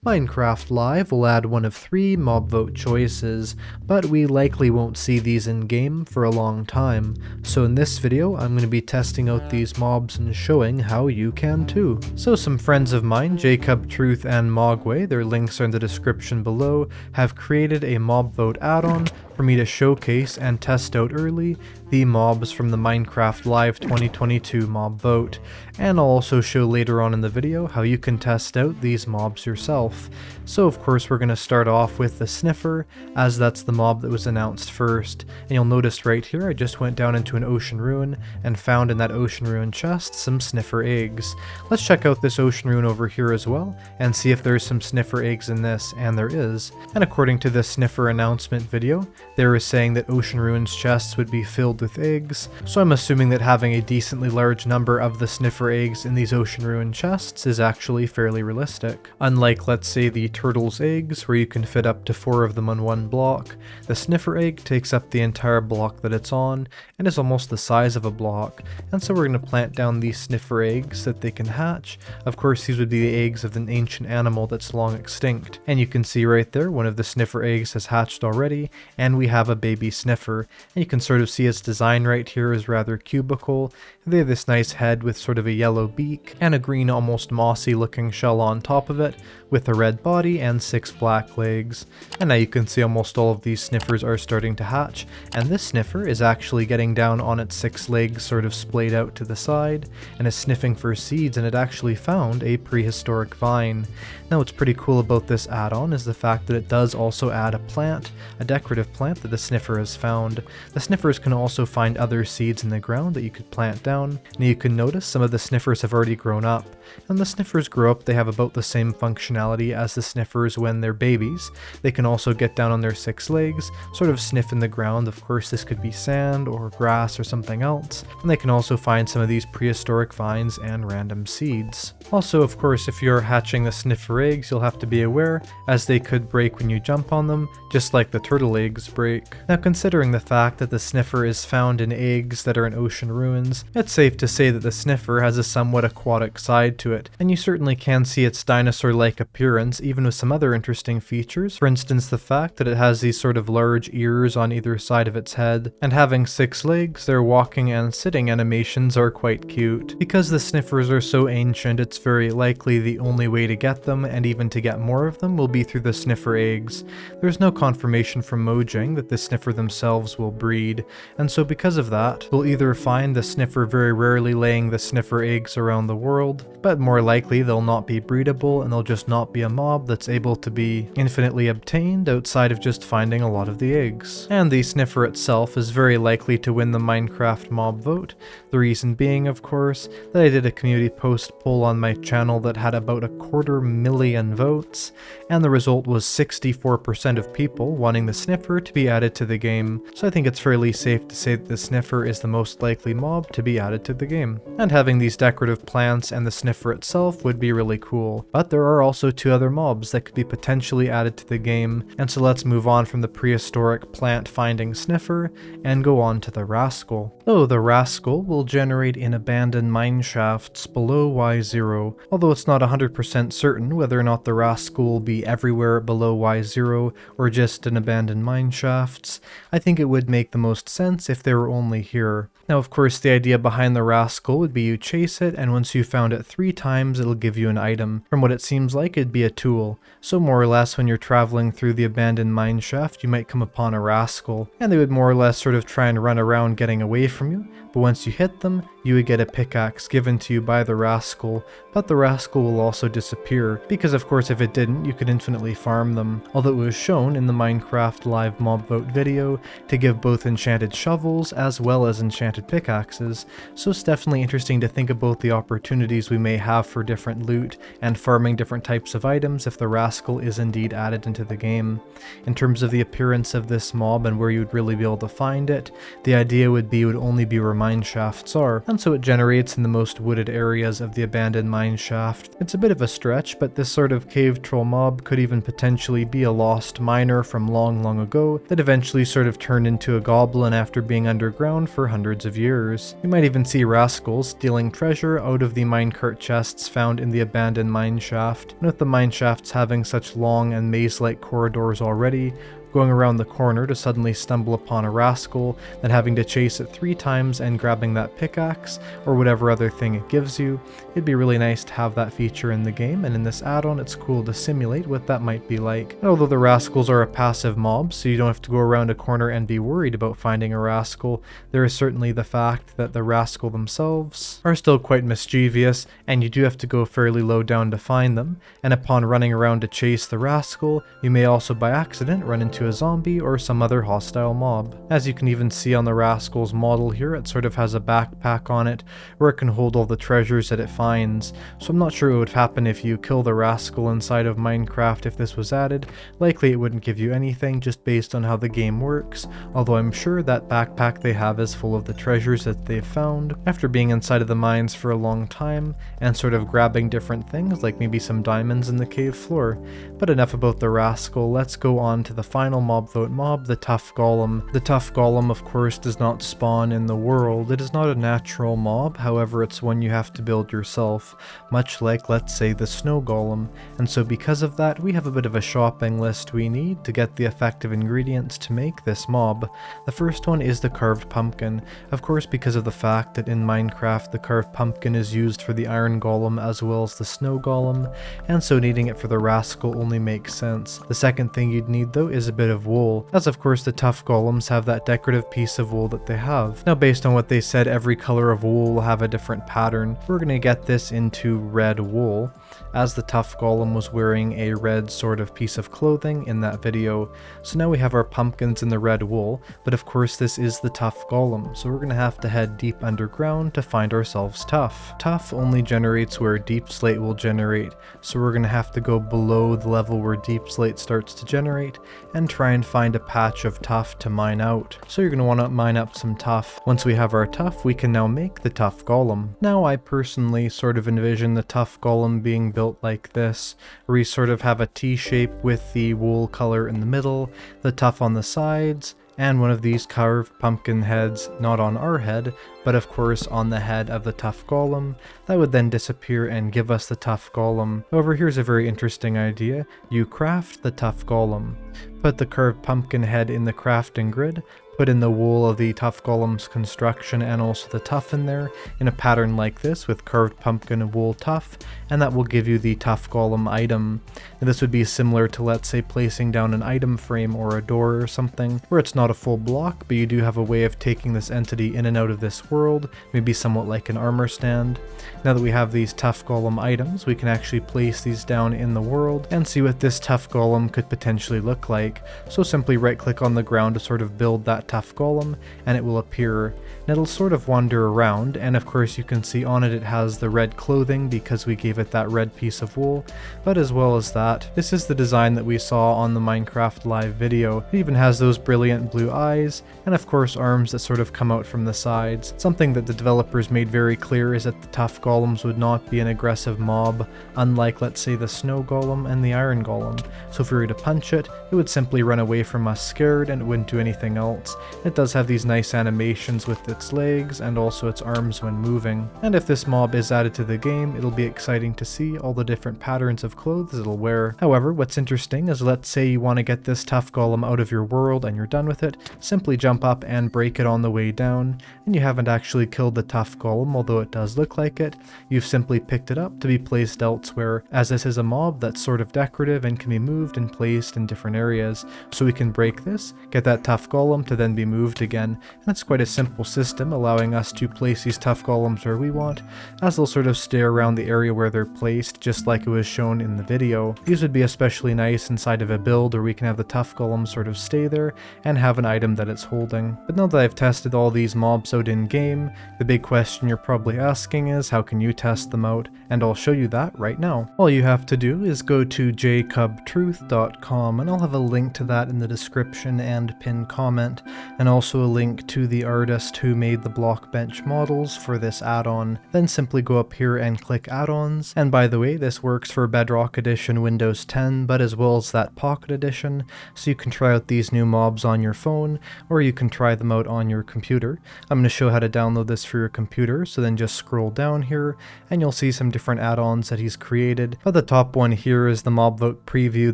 Minecraft Live will add one of 3 mob vote choices, but we likely won't see these in game for a long time, so in this video I'm going to be testing out these mobs and showing how you can too. So some friends of mine, Jacob, Truth, and Mogwai, their links are in the description below, have created a mob vote add-on for me to showcase and test out early the mobs from the Minecraft Live 2022 mob vote, and I'll also show later on in the video how you can test out these mobs yourself. So of course we're going to start off with the Sniffer, as that's the mob that was announced first, and you'll notice right here I just went down into an ocean ruin and found in that ocean ruin chest some Sniffer eggs. Let's check out this ocean ruin over here as well and see if there's some Sniffer eggs in this, and there is. And according to the Sniffer announcement video, they were saying that ocean ruins chests would be filled with eggs, so I'm assuming that having a decently large number of the Sniffer eggs in these ocean ruin chests is actually fairly realistic. Unlike, let's say, the turtle's eggs, where you can fit up to 4 of them on one block, the Sniffer egg takes up the entire block that it's on and is almost the size of a block, and so we're going to plant down these Sniffer eggs so that they can hatch. Of course, these would be the eggs of an ancient animal that's long extinct, and you can see right there one of the Sniffer eggs has hatched already, and we have a baby Sniffer, and you can sort of see its design right here is rather cubical. They have this nice head with sort of a yellow beak and a green almost mossy looking shell on top of it with a red body and 6 black legs. And now you can see almost all of these Sniffers are starting to hatch, and this Sniffer is actually getting down on its 6 legs sort of splayed out to the side and is sniffing for seeds, and it actually found a prehistoric vine. Now what's pretty cool about this add-on is the fact that it does also add a plant, a decorative plant that the Sniffer has found. The Sniffers can also find other seeds in the ground that you could plant down. Now you can notice some of the Sniffers have already grown up, and the Sniffers grow up, they have about the same functionality as the Sniffers when they're babies. They can also get down on their 6 legs, sort of sniff in the ground. Of course this could be sand or grass or something else, and they can also find some of these prehistoric vines and random seeds. Also, of course, if you're hatching the Sniffer eggs, you'll have to be aware, as they could break when you jump on them, just like the turtle eggs break. Now considering the fact that the Sniffer is found in eggs that are in ocean ruins, it's safe to say that the Sniffer has a somewhat aquatic side to it, and you certainly can see its dinosaur-like appearance even with some other interesting features. For instance, the fact that it has these sort of large ears on either side of its head, and having 6 legs, their walking and sitting animations are quite cute. Because the Sniffers are so ancient, it's very likely the only way to get them, and even to get more of them, will be through the Sniffer eggs. There's no confirmation from Mojang that the Sniffer themselves will breed, and so because of that, we'll either find the Sniffer very rarely laying the Sniffer eggs around the world, but more likely they'll not be breedable and they'll just not be a mob that's able to be infinitely obtained outside of just finding a lot of the eggs. And the Sniffer itself is very likely to win the Minecraft mob vote, the reason being, of course, that I did a community post poll on my channel that had about 250,000 votes, and the result was 64% of people wanting the Sniffer to be added to the game, so I think it's fairly safe to say that the Sniffer is the most likely mob to be added to the game. And having these decorative plants and the Sniffer itself would be really cool, but there are also 2 other mobs that could be potentially added to the game, and so let's move on from the prehistoric plant finding Sniffer and go on to the Rascal. So the Rascal will generate in abandoned mineshafts below Y0, although it's not 100% certain whether or not the Rascal will be everywhere below Y0 or just in abandoned mineshafts. I think it would make the most sense if they were only here. Now of course the idea behind the Rascal would be you chase it, and once you've found it 3 times it'll give you an item. From what it seems like, it'd be a tool. So more or less when you're traveling through the abandoned mineshaft, you might come upon a Rascal, and they would more or less sort of try and run around getting away from you, but once you hit them, you would get a pickaxe given to you by the Rascal, but the Rascal will also disappear, because of course if it didn't, you could infinitely farm them, although it was shown in the Minecraft Live mob vote video to give both enchanted shovels as well as enchanted pickaxes, so it's definitely interesting to think about the opportunities we may have for different loot and farming different types of items if the Rascal is indeed added into the game. In terms of the appearance of this mob and where you'd really be able to find it, the idea would be it would only be where mineshafts are, and so it generates in the most wooded areas of the abandoned mineshaft. It's a bit of a stretch, but this sort of cave troll mob could even potentially be a lost miner from long ago that eventually sort of turned into a goblin after being underground for hundreds of years. You might even see rascals stealing treasure out of the minecart chests found in the abandoned mineshaft, and with the mineshafts having such long and maze-like corridors already, going around the corner to suddenly stumble upon a rascal, then having to chase it 3 times and grabbing that pickaxe, or whatever other thing it gives you. It'd be really nice to have that feature in the game, and in this add-on it's cool to simulate what that might be like. And although the rascals are a passive mob, so you don't have to go around a corner and be worried about finding a rascal, there is certainly the fact that the rascal themselves are still quite mischievous, and you do have to go fairly low down to find them, and upon running around to chase the rascal, you may also by accident run into a zombie or some other hostile mob. As you can even see on the rascal's model here, it sort of has a backpack on it where it can hold all the treasures that it finds, so I'm not sure what would happen if you kill the rascal inside of Minecraft if this was added. Likely it wouldn't give you anything just based on how the game works, although I'm sure that backpack they have is full of the treasures that they've found after being inside of the mines for a long time and sort of grabbing different things like maybe some diamonds in the cave floor. But enough about the rascal, let's go on to the final mob vote mob, the Tuff Golem. The Tuff Golem of course does not spawn in the world. It is not a natural mob, however it's one you have to build yourself, much like let's say the Snow Golem, and so because of that we have a bit of a shopping list we need to get the effective ingredients to make this mob. The first one is the carved pumpkin, of course because of the fact that in Minecraft the carved pumpkin is used for the iron golem as well as the snow golem, and so needing it for the rascal only makes sense. The second thing you'd need though is a bit of wool, as of course the Tuff Golems have that decorative piece of wool that they have. Now based on what they said, every color of wool will have a different pattern. We're going to get this into red wool, as the Tuff Golem was wearing a red sort of piece of clothing in that video. So now we have our pumpkins in the red wool, but of course this is the Tuff Golem, so we're going to have to head deep underground to find ourselves Tuff. Tuff only generates where deep slate will generate, so we're going to have to go below the level where deep slate starts to generate and try and find a patch of Tuff to mine out. So you're going to want to mine up some Tuff. Once we have our Tuff, we can now make the Tuff Golem. Now I personally sort of envision the Tuff Golem being built like this, where we sort of have a T shape with the wool color in the middle, the Tuff on the sides, and one of these carved pumpkin heads, not on our head, but of course on the head of the Tuff Golem. That would then disappear and give us the Tuff Golem. However, here's a very interesting idea. You craft the Tuff Golem. Put the curved pumpkin head in the crafting grid, put in the wool of the Tuff Golem's construction and also the Tuff in there in a pattern like this with curved pumpkin and wool Tuff, and that will give you the Tuff Golem item. And this would be similar to, let's say, placing down an item frame or a door or something, where it's not a full block, but you do have a way of taking this entity in and out of this world, maybe somewhat like an armor stand. Now that we have these Tuff Golem items, we can actually place these down in the world and see what this Tuff Golem could potentially look like. So simply right click on the ground to sort of build that Tuff Golem, and it will appear. And it'll sort of wander around, and of course you can see on it has the red clothing because we gave it that red piece of wool, but as well as that, this is the design that we saw on the Minecraft live video. It even has those brilliant blue eyes, and of course arms that sort of come out from the sides. Something that the developers made very clear is that the Tuff Golems would not be an aggressive mob, unlike let's say the Snow Golem and the Iron Golem. So if we were to punch it, it would simply run away from us scared and it wouldn't do anything else. It does have these nice animations with its legs and also its arms when moving. And if this mob is added to the game, it'll be exciting to see all the different patterns of clothes it'll wear. However, what's interesting is let's say you want to get this Tuff Golem out of your world and you're done with it, simply jump up and break it on the way down, and you haven't actually killed the Tuff Golem, although it does look like it. You've simply picked it up to be placed elsewhere, as this is a mob that's sort of decorative and can be moved and placed in different areas. So we can break this, get that Tuff Golem to then be moved again, and it's quite a simple system, allowing us to place these Tuff Golems where we want, as they'll sort of stay around the area where they're placed, just like it was shown in the video. These would be especially nice inside of a build where we can have the Tuff Golem sort of stay there and have an item that it's holding. But now that I've tested all these mobs out in game, the big question you're probably asking is how can you test them out, and I'll show you that right now. All you have to do is go to jcubtruth.com, and I'll have a link to that in the description and pinned comment. and also a link to the artist who made the block bench models for this add-on. Then simply go up here and click add-ons, and by the way, this works for Bedrock Edition Windows 10, but as well as that Pocket Edition, so you can try out these new mobs on your phone, or you can try them out on your computer. I'm going to show how to download this for your computer, so then just scroll down here, and you'll see some different add-ons that he's created. But the top one here is the mob vote preview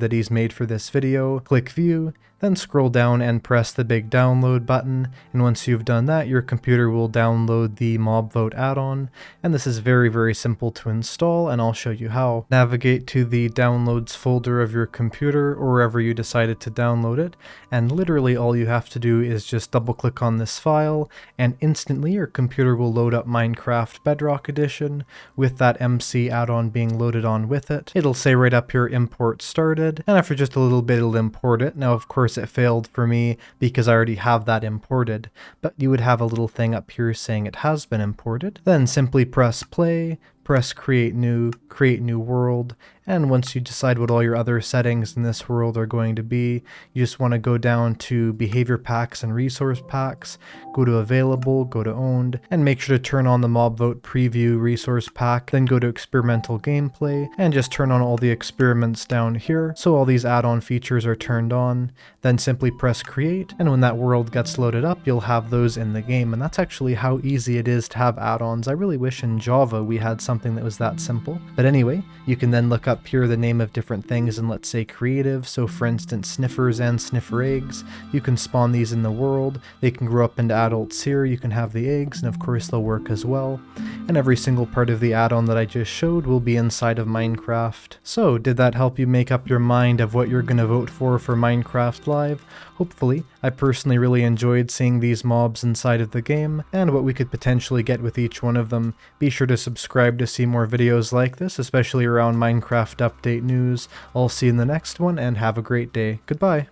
that he's made for this video. Click view, then scroll down and press the big download button, and once you've done that, your computer will download the mob vote add-on, and this is very simple to install, and I'll show you how. Navigate to the downloads folder of your computer or wherever you decided to download it, and literally all you have to do is just double click on this file, and instantly your computer will load up Minecraft Bedrock Edition with that MC add-on being loaded on with it. It'll say right up here import started, and after just a little bit it'll import it. Now of course it failed for me because I already have that imported, but you would have a little thing up here saying it has been imported. Then simply press play, press create new world, and once you decide what all your other settings in this world are going to be, you just want to go down to behavior packs and resource packs, go to available, go to owned, and make sure to turn on the mob vote preview resource pack, then go to experimental gameplay, and just turn on all the experiments down here, so all these add-on features are turned on. Then simply press create, and when that world gets loaded up, you'll have those in the game, and that's actually how easy it is to have add-ons. I really wish in Java we had something that was that simple. But anyway, you can then look up here the name of different things and let's say creative, so for instance Sniffers and Sniffer eggs. You can spawn these in the world, they can grow up into adults here, you can have the eggs, and of course they'll work as well. And every single part of the add-on that I just showed will be inside of Minecraft. So did that help you make up your mind of what you're gonna vote for Minecraft Live? Hopefully. I personally really enjoyed seeing these mobs inside of the game, and what we could potentially get with each one of them. Be sure to subscribe to see more videos like this, especially around Minecraft update news. I'll see you in the next one, and have a great day. Goodbye!